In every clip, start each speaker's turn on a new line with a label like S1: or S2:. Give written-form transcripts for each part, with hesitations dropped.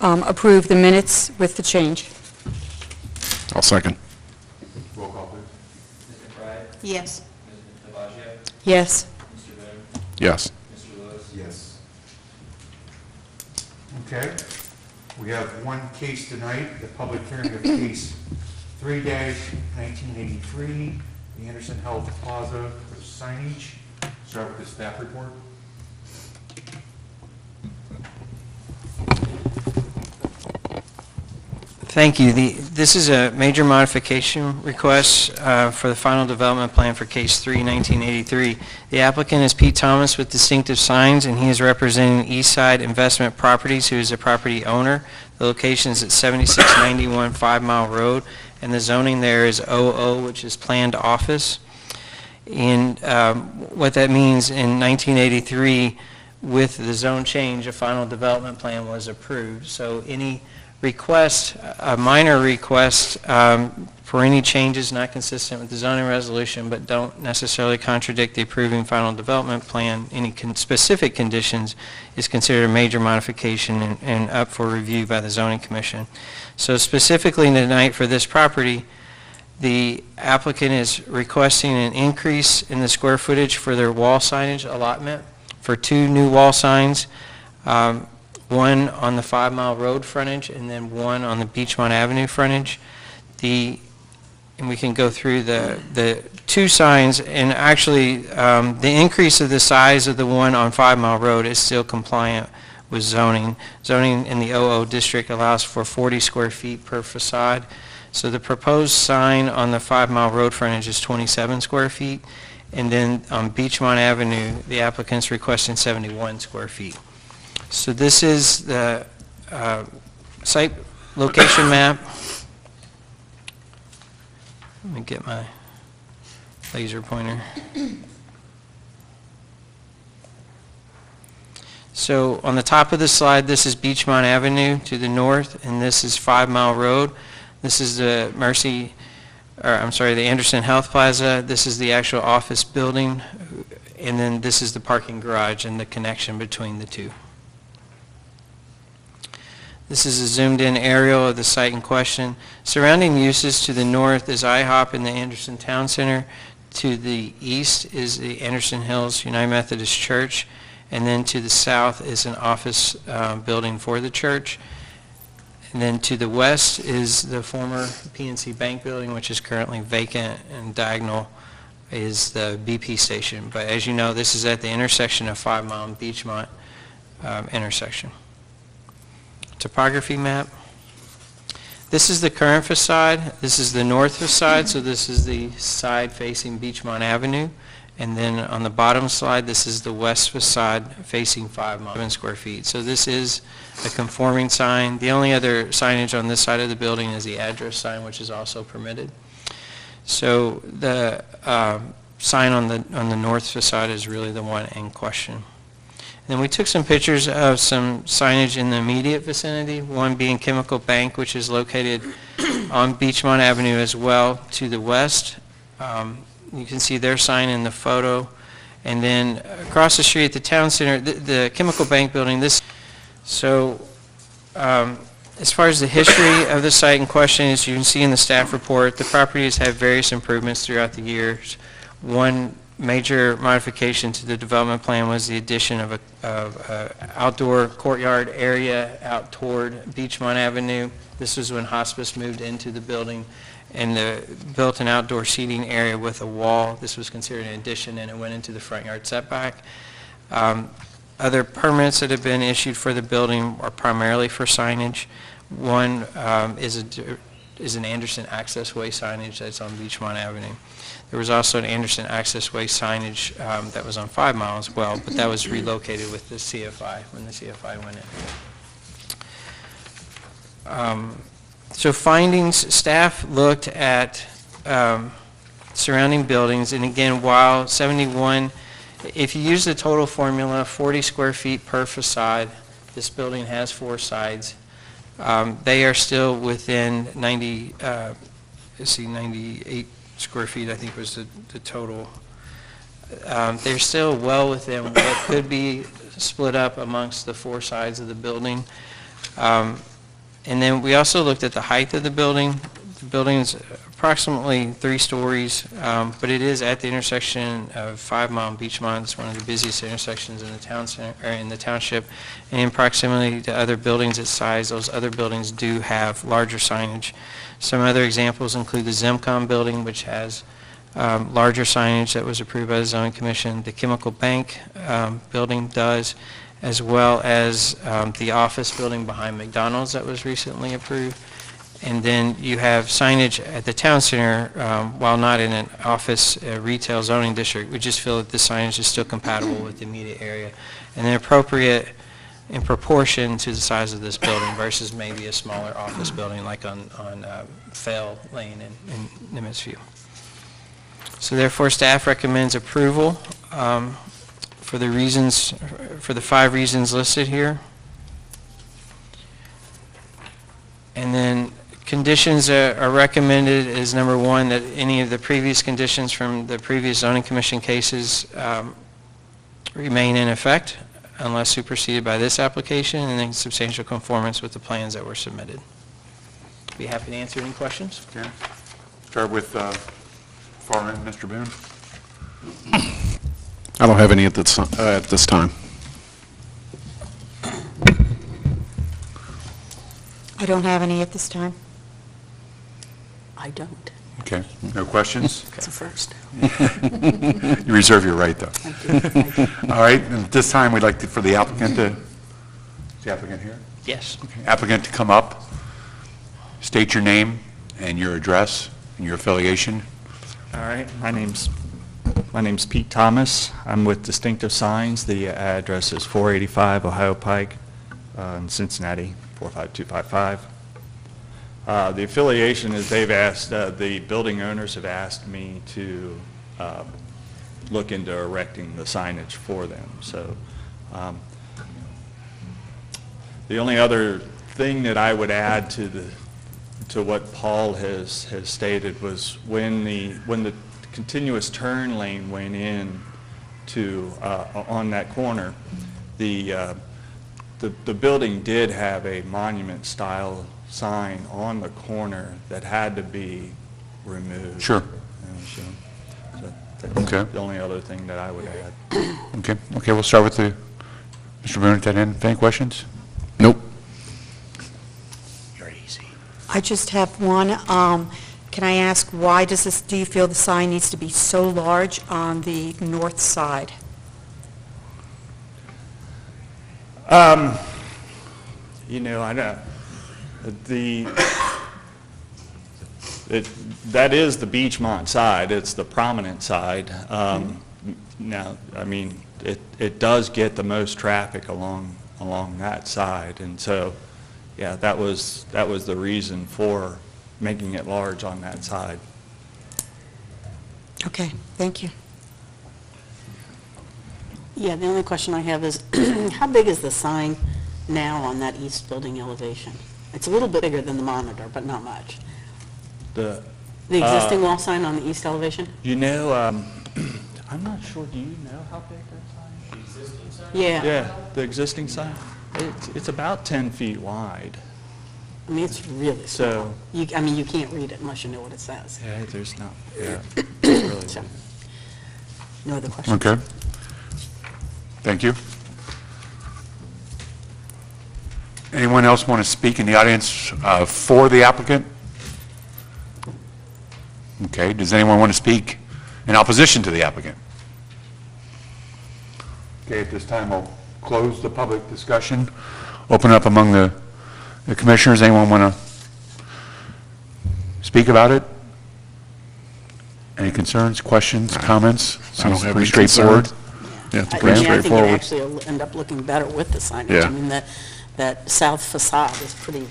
S1: approve the minutes with the change.
S2: I'll second.
S3: Roll call, please.
S4: Mr. Frye?
S1: Yes.
S4: Mrs. Navajo?
S1: Yes.
S4: Mr. Boone?
S2: Yes.
S4: Mr. Lewis?
S3: Yes. Okay. We have one case tonight, the public hearing of case 3-1983, the Anderson Health Plaza for signage. Start with the staff report.
S4: Thank you. This is a major modification request for the final development plan for case 3-1983. The applicant is Pete Thomas with Distinctive Signs, and he is representing Eastside Investment Properties, who is the property owner. The location is at 7691 5 Mile Road, and the zoning there is 00, which is planned office. And what that means, in 1983, with the zone change, a final development plan was approved. So any request, a minor request for any changes not consistent with the zoning resolution but don't necessarily contradict the approving final development plan, any specific conditions, is considered a major modification and up for review by the zoning commission. So specifically tonight for this property, the applicant is requesting an increase in the square footage for their wall signage allotment for 2 new wall signs. One on the 5 Mile Road frontage and then one on the Beachmont Avenue frontage. And we can go through the 2 signs, and actually the increase of the size of the one on 5 Mile Road is still compliant with zoning. Zoning in the 00 district allows for 40 square feet per facade. So the proposed sign on the 5 Mile Road frontage is 27 square feet, and then on Beachmont Avenue the applicant's requesting 71 square feet. So this is the site location map. Let me get my laser pointer. So on the top of the slide, this is Beachmont Avenue to the north, and this is 5 Mile Road. This is the the Anderson Health Plaza. This is the actual office building, and then this is the parking garage and the connection between the two. This is a zoomed-in aerial of the site in question. Surrounding uses to the north is IHOP in the Anderson Town Center. To the east is the Anderson Hills United Methodist Church. And then to the south is an office building for the church. And then to the west is the former PNC Bank building, which is currently vacant, and diagonal is the BP station. But as you know, this is at the intersection of 5 Mile and Beachmont intersection. Topography map. This is the current facade. This is the north facade, so this is the side facing Beachmont Avenue. And then on the bottom slide, this is the west facade facing 5 Mile, 7 square feet. So this is a conforming sign. The only other signage on this side of the building is the address sign, which is also permitted. So the sign on the north facade is really the one in question. Then we took some pictures of some signage in the immediate vicinity, one being Chemical Bank, which is located on Beachmont Avenue as well to the west. You can see their sign in the photo. And then across the street at the town center, the Chemical Bank building, as far as the history of the site in question, as you can see in the staff report, the property has had various improvements throughout the years. One major modification to the development plan was the addition of a outdoor courtyard area out toward Beachmont Avenue. This was when hospice moved into the building, and built an outdoor seating area with a wall. This was considered an addition, and it went into the front yard setback. Other permits that have been issued for the building are primarily for signage. One is an Anderson Access Way signage that's on Beachmont Avenue. There was also an Anderson Access Way signage that was on 5 Mile as well, but that was relocated with the CFI when the CFI went in. So findings, staff looked at surrounding buildings, and again, while 71, if you use the total formula, 40 square feet per facade, this building has 4 sides. They are still within 98 square feet, I think was the total. They're still well within what could be split up amongst the 4 sides of the building. And then we also looked at the height of the building. The building's approximately 3 stories, but it is at the intersection of 5 Mile and Beachmont. It's one of the busiest intersections in the town center, or in the township. And in proximity to other buildings its size, those other buildings do have larger signage. Some other examples include the Zemcom building, which has larger signage that was approved by the zoning commission. The Chemical Bank building does, as well as the office building behind McDonald's that was recently approved. And then you have signage at the town center, while not in an office retail zoning district. We just feel that the signage is still compatible with the immediate area and they're appropriate in proportion to the size of this building versus maybe a smaller office building like on Fell Lane in Nimitz View. So therefore, staff recommends approval for the 5 reasons listed here. And then conditions are recommended is number 1, that any of the previous conditions from the previous zoning commission cases remain in effect unless superseded by this application, and then substantial conformance with the plans that were submitted. Be happy to answer any questions.
S3: Okay. Start with far end, Mr. Boone.
S2: I don't have any at this time.
S1: I don't have any at this time.
S5: I don't.
S3: Okay, no questions?
S5: It's a first.
S3: You reserve your right, though.
S5: I do.
S3: All right, and at this time, we'd like for the applicant to, is the applicant here?
S4: Yes.
S3: Okay. Applicant to come up, state your name and your address and your affiliation.
S6: All right, my name's Pete Thomas. I'm with Distinctive Signs. The address is 485 Ohio Pike in Cincinnati, 45255. The affiliation is they've asked, the building owners have asked me to look into erecting the signage for them. So the only other thing that I would add to what Paul has stated was when the continuous turn lane went in to on that corner, the building did have a monument style sign on the corner that had to be removed.
S3: Sure.
S6: So that's
S3: Okay.
S6: the only other thing that I would add.
S3: Okay, we'll start with Mr. Boone at that end. Any questions?
S2: Nope.
S3: Very easy.
S1: I just have one. Can I ask, why do you feel the sign needs to be so large on the north side?
S6: You know, I know that is the Beachmont side. It's the prominent side. Now, I mean, it does get the most traffic along that side, and so, yeah, that was the reason for making it large on that side.
S1: Okay, thank you.
S5: Yeah, the only question I have is, how big is the sign now on that east building elevation? It's a little bit bigger than the monitor, but not much.
S6: The
S5: The existing wall sign on the east elevation?
S6: You know, I'm not sure. Do you know how big that sign is? The existing sign?
S5: Yeah.
S6: Yeah, the existing sign. It's about 10 feet wide.
S5: I mean, it's really
S6: So-
S5: small. I mean, you can't read it unless you know what it says.
S6: Yeah, there's not. Yeah, it's really
S5: So,
S6: big.
S5: no other questions?
S3: Okay. Thank you. Anyone else want to speak in the audience for the applicant? Okay, does anyone want to speak in opposition to the applicant? Okay, at this time, I'll close the public discussion, open up among the commissioners. Anyone want to speak about it? Any concerns, questions, comments?
S2: I don't
S3: Seems
S2: have
S3: pretty
S2: any
S3: straightforward.
S2: concerns. Yeah, it's
S5: I
S2: pretty
S5: mean, I think it
S2: straightforward.
S5: actually will end up looking better with the signage.
S2: Yeah.
S5: I mean, that south facade is pretty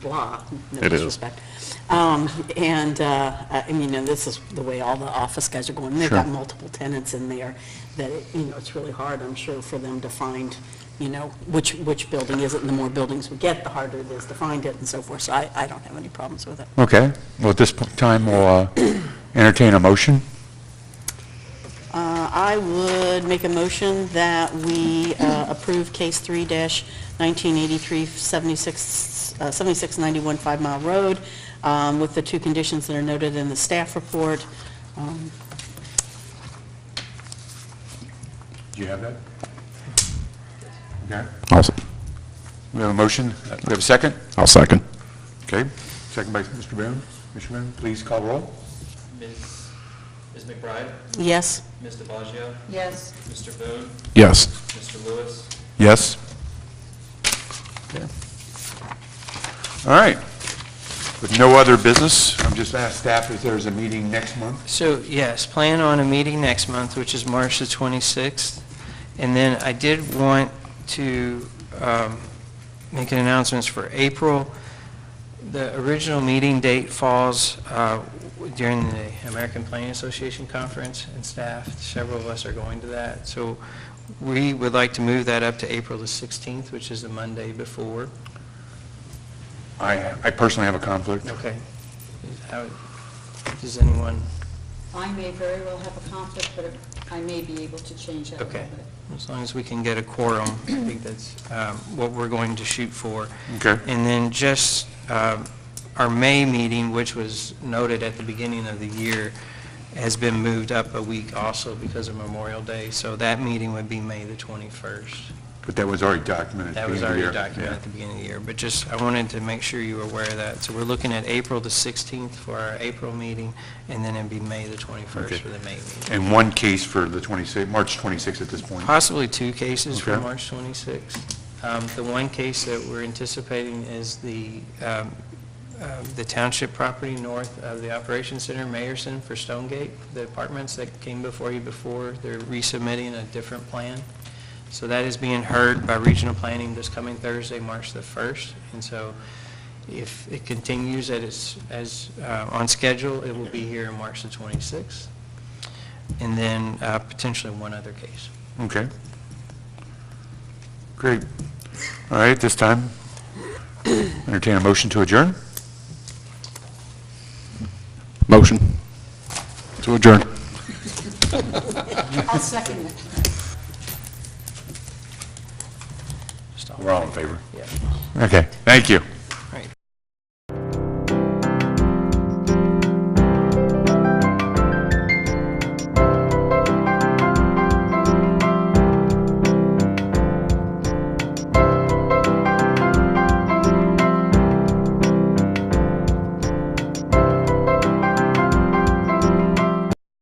S5: blah, no
S2: It is.
S5: disrespect. I mean, and this is the way all the office guys are going. They've
S3: Sure.
S5: got multiple tenants in there that, it's really hard, I'm sure, for them to find, which building is it, and the more buildings we get, the harder it is to find it and so forth. So I don't have any problems with it.
S3: Okay, well, at this time, we'll entertain a motion.
S5: I I would make a motion that we approve case 3-1983, 7691 5 Mile Road, with the two conditions that are noted in the staff report.
S3: Do you have that? Okay.
S2: I'll
S3: We have a motion. We have a second?
S2: I'll second.
S3: Okay. Second by Mr. Boone. Mr. Boone, please call roll.
S4: Ms. McBride?
S5: Yes?
S4: Ms. DeBaggio?
S1: Yes.
S4: Mr. Boone?
S2: Yes.
S4: Mr. Lewis?
S3: Yes. Okay. All right. With no other business, I'm just asked staff if there's a meeting next month.
S4: So, yes, plan on a meeting next month, which is March the 26th. And then I did want to make an announcement for April. The original meeting date falls during the American Planning Association Conference, and staff, several of us are going to that. So we would like to move that up to April the 16th, which is the Monday before.
S3: I personally have a conflict.
S4: Okay. Does anyone?
S1: I may very well have a conflict, but I may be able to change that a little
S4: Okay.
S1: bit.
S4: As long as we can get a quorum, I think that's what we're going to shoot for.
S3: Okay.
S4: And then just our May meeting, which was noted at the beginning of the year, has been moved up a week also because of Memorial Day. So that meeting would be May the 21st.
S3: But that was already documented at
S4: That
S3: the
S4: was
S3: beginning of the
S4: already
S3: year.
S4: documented at the beginning of the year. But just, I wanted to make sure you were aware of that. So we're looking at April the 16th for our April meeting, and then it'd be May the 21st
S3: Okay.
S4: for the May meeting.
S3: And one case for the 26th, March 26th at this point.
S4: Possibly two cases for
S3: Okay.
S4: March 26th. The one case that we're anticipating is the township property north of the Operations Center, Mayerson for Stonegate, the apartments that came before you before. They're resubmitting a different plan. So that is being heard by regional planning this coming Thursday, March the 1st. And so if it continues as on schedule, it will be here on March the 26th. And then potentially one other case.
S3: Okay. Great. All right, at this time, entertain a motion to adjourn.
S2: Motion to adjourn.
S1: I'll second it.
S3: We're all in favor.
S4: Yeah.
S3: Okay, thank you.